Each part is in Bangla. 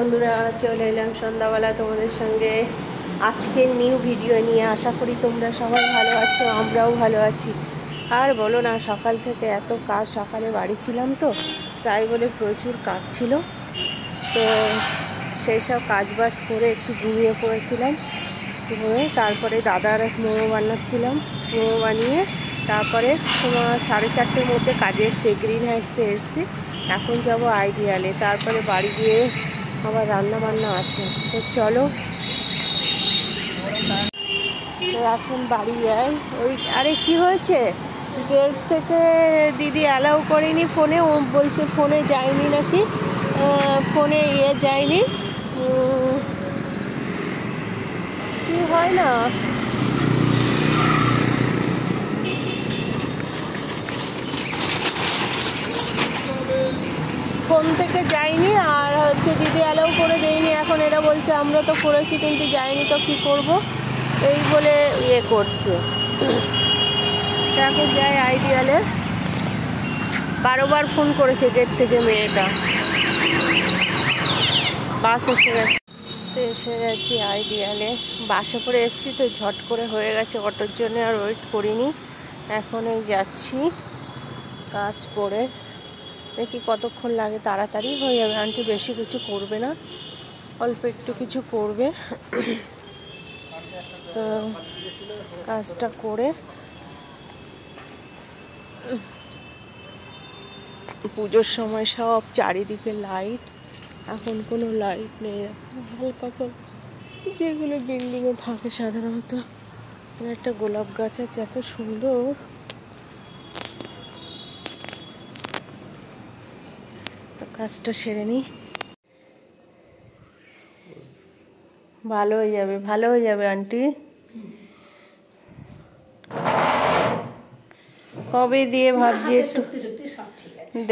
বন্ধুরা, চলে এলাম সন্ধ্যাবেলা তোমাদের সঙ্গে আজকের নিউ ভিডিও নিয়ে। আশা করি তোমরা সবাই ভালো আছো, আমরাও ভালো আছি। আর বলো না, সকাল থেকে এত কাজ, সকালে বাড়ি ছিলাম তো তাই বলে প্রচুর কাজ ছিল। তো সেই সব কাজবাজ করে একটু ঘুমিয়ে পড়েছিলাম। ঘুমিয়ে তারপরে দাদার মোমো বানাচ্ছিলাম, মোমো বানিয়ে তারপরে তোমার 4:30-র মধ্যে কাজে এসছে, গ্রিন হাইটসে এসছি। এখন যাব আইডিয়ালে, তারপরে বাড়ি গিয়ে আবার রান্না বান্না আছে। তো চলো এখন বাড়ি যাই। ওই আরে কি হয়েছে, গেট থেকে দিদি অ্যালাউ করেনি ফোনে, ও বলছে ফোনে যায়নি নাকি, ফোনে যায়নি। কি হয় না, ফোন থেকে যায়নি, আর হচ্ছে দিদি অ্যালাউ করে দেয়নি। এখন এরা বলছে আমরা তো করেছি কিন্তু যায়নি, তো কী করব, এই বলে করছে। এখন যাই আইডিয়ালে, 12 বার ফোন করেছে গেট থেকে মেয়েটা। বাস এসে গেছে, তো এসে গেছি আইডিয়ালে। বাসে করে এসছি তো ঝট করে হয়ে গেছে, অটোর জন্য আর ওয়েট করিনি। এখন এই যাচ্ছি কাজ করে, দেখি কতক্ষণ লাগে, তাড়াতাড়ি হয়ে যাবে। আন্টি বেশি কিছু করবে না, অল্প একটু কিছু করবে। তো কাজটা করে পুজোর সময় সব চারিদিকে লাইট, এখন কোনো লাইট নেই, হালকা যেগুলো বিল্ডিংয়ে থাকে সাধারণত। একটা গোলাপ গাছ আছে এত সুন্দর, তো কাজটা সেরে নিই। ভালো হয়ে যাবে, ভালো হয়ে যাবে আন্টি। কবে দিয়ে ভাবছি একটু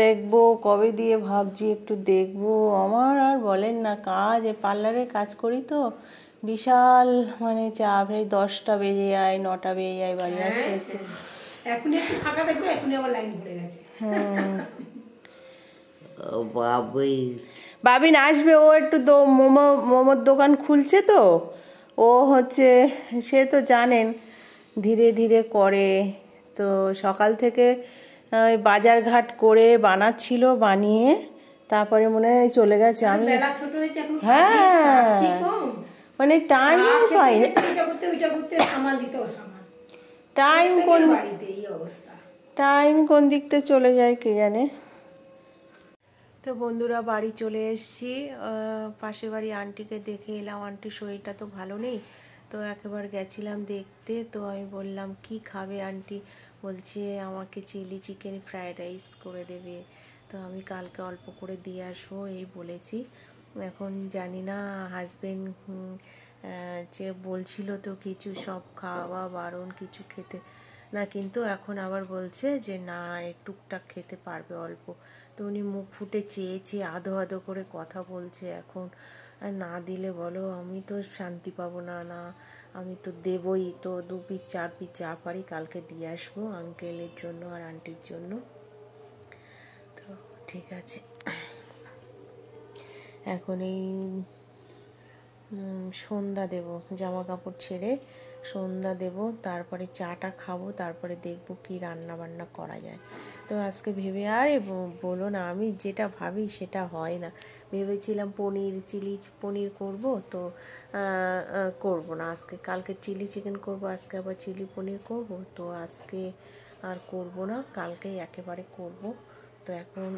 দেখবো, কবে দিয়ে ভাবছি একটু দেখবো। আমার আর বলেন না, কাজ পার্লারে কাজ করি তো বিশাল মানে চাপ। এই 10টা বেজে যায়, 9টা বেজে যায় বাড়ি আসতে আসতে। এখনই একটু ফাঁকা দেখবে, এখনই আবার লাইন পড়ে গেছে। বাবিন আসবে, ও একটু মোমোর দোকান খুলছে তো, ও হচ্ছে সে তো জানেন ধীরে ধীরে করে। তো সকাল থেকে বাজার ঘাট করে বানাচ্ছিল, বানিয়ে তারপরে মনে হয় চলে গেছে। আমি হ্যাঁ মানে টাইম পাই না, টাইম কোন দিক থেকে চলে যায় কে জানে। তো বন্ধুরা, বাড়ি চলে এসেছি। পাশে বাড়ি আন্টিকে দেখে এলাম, আন্টির শরীরটা তো ভালো নেই, তো একেবারে গেছিলাম দেখতে। তো আমি বললাম কি খাবে আন্টি, বলছে আমাকে চিলি চিকেন ফ্রায়েড রাইস করে দেবে। তো আমি কালকে অল্প করে দিয়ে আসবো এই বলেছি। এখন জানি না, হাজবেন্ড যে বলছিল তো কিছু সব খাওয়া বারণ, কিছু খেতে না, কিন্তু এখন আবার বলছে যে না টুকটাক খেতে পারবে অল্প। তো উনি মুখ ফুটে চেয়েছে, আধো আধো করে কথা বলছে। এখন না দিলে বলো আমি তো শান্তি পাবো না। না আমি তো দেবই, তো 2 পিস 4 পিস যা পারি কালকে দিয়ে আসবো আঙ্কেলের জন্য আর আন্টির জন্য। তো ঠিক আছে, এখন এই সন্ধ্যা দেব, জামা কাপড় ছেড়ে সন্ধ্যা দেব, তারপরে চাটা খাবো, তারপরে দেখব কি রান্না বান্না করা যায়। তো আজকে ভেবে আরে বলো না, আমি যেটা ভাবি সেটা হয় না। ভেবেছিলাম চিলি পনির করব, তো করব না আজকে, কালকে চিলি চিকেন করব, আজকে আবার চিলি পনির করব। তো আজকে আর করব না, কালকেই একেবারে করব। তো এখন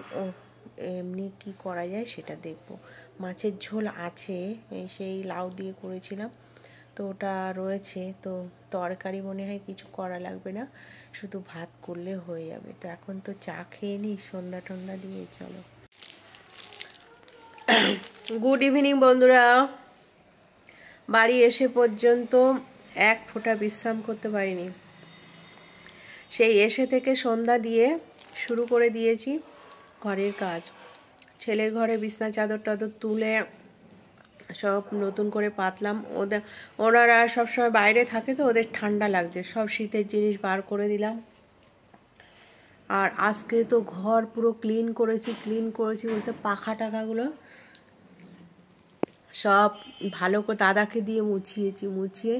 এমনি কি করা যায় সেটা দেখব। মাছের ঝোল আছে, সেই লাউ দিয়ে করেছিলাম, তো ওটা রয়েছে। তো তরকারি মনে হয় কিছু করা লাগবে না, শুধু ভাত করলে হয়ে যাবে। তো এখন তো চা খেয়ে নিই সন্ধ্যা টন্ধা দিয়ে। চলো, গুড ইভিনিং বন্ধুরা। বাড়ি এসে পর্যন্ত এক ফোঁটা বিশ্রাম করতে পারিনি, সেই এসে থেকে সন্ধ্যা দিয়ে শুরু করে দিয়েছি ঘরের কাজ। ছেলের ঘরে বিছনা চাদর টাদর তুলে সব নতুন করে পাতলাম। ওনারা সবসময় বাইরে থাকে তো ওদের ঠান্ডা লাগছে, সব শীতের জিনিস বার করে দিলাম। আর আজকে তো ঘর পুরো ক্লিন করেছি বলতে পাখা টাকাগুলো সব ভালো করে দাদাকে দিয়ে মুছিয়েছি, মুছিয়ে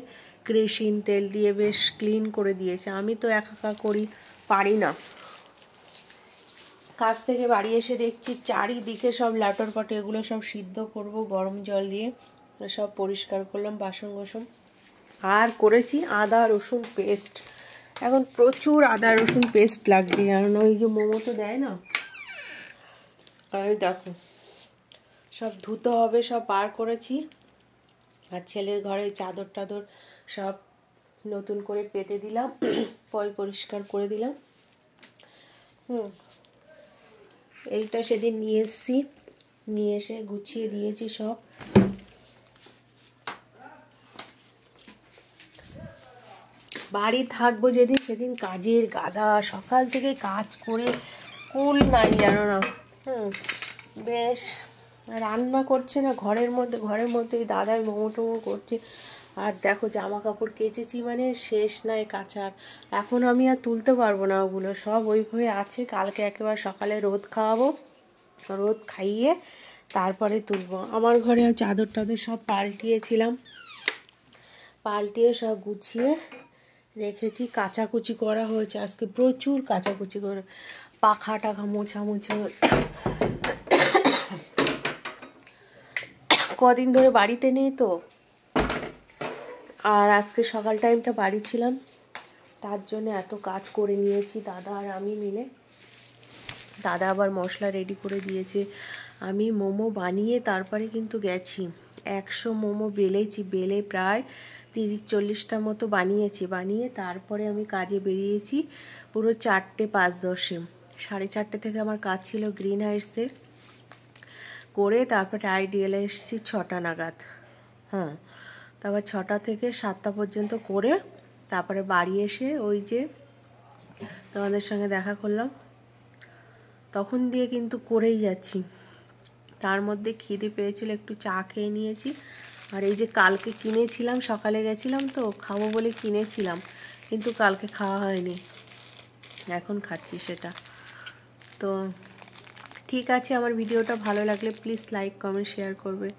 কেরোসিন তেল দিয়ে বেশ ক্লিন করে দিয়েছে। আমি তো একা করি, পারি না। কাজ থেকে বাড়ি এসে দেখছি চারিদিকে সব ল্যাটর পটে, এগুলো সব সিদ্ধ করব গরম জল দিয়ে। সব পরিষ্কার করলাম বাসন কোসন, আর করেছি আদা রসুন পেস্ট। এখন প্রচুর আদা রসুন পেস্ট লাগছে, কারণ ওই যে মোমো তো দেয় না। আর দেখো সব ধুতে হবে, সব বার করেছি। আর ছেলের ঘরে চাদর টাদর সব নতুন করে পেতে দিলাম, পরিষ্কার করে দিলাম। এইটা সেদিন নিয়ে এসেছি, নিয়ে এসে গুছিয়ে দিয়েছি সব। বাড়ি থাকবো যেদিন, সেদিন কাজের গাদা, সকাল থেকে কাজ করে কুল নাই জানো না। বেশ রান্না করছে না ঘরের মধ্যে দাদাই মোমো টোমো করছে। আর দেখো জামা কাপড় কেচেছি মানে শেষ নাই কাচার। এখন আমি আর তুলতে পারবো না, ওগুলো সব ওইভাবে আছে। কালকে একেবারে সকালে রোদ খাওয়াবো, রোদ খাইয়ে তারপরে তুলবো। আমার ঘরে চাদর টাদর সব পাল্টিয়েছিলাম, পাল্টিয়ে সব গুছিয়ে রেখেছি। কাচাকুচি করা হয়েছে আজকে, প্রচুর কাচাকুচি করে, পাখা টাখা মোছামুছি। কদিন ধরে বাড়িতে নেই তো, আর আজকে সকাল টাইমটা বাড়ি ছিলাম, তার জন্য এত কাজ করে নিয়েছি দাদা আর আমি মিলে। দাদা আবার মশলা রেডি করে দিয়েছে। আমি মোমো বানিয়ে তারপরে কিন্তু গেছি। 100 মোমো বেলেছি, বেলে প্রায় 30-40টা মতো বানিয়েছি। বানিয়ে তারপরে আমি কাজে বেরিয়েছি পুরো 4:05-10। 4:30 থেকে আমার কাজ ছিল গ্রিন হাইটসে, করে তারপরে আইডিয়ালে এসেছি 6টা নাগাদ। তারপর 6টা থেকে 7টা পর্যন্ত করে তারপরে বাড়ি এসে ওই যে তোমাদের সঙ্গে দেখা করলাম, তখন দিয়ে কিন্তু করেই যাচ্ছি। তার মধ্যে খিদে পেয়েছিল, একটু চা খেয়ে নিয়েছি। আর এই যে কালকে কিনেছিলাম, সকালে গেছিলাম তো খাবো বলে কিনেছিলাম, কিন্তু কালকে খাওয়া হয়নি, এখন খাচ্ছি সেটা। তো ঠিক আছে, আমার ভিডিওটা ভালো লাগলে প্লিজ লাইক কমেন্ট শেয়ার করবে।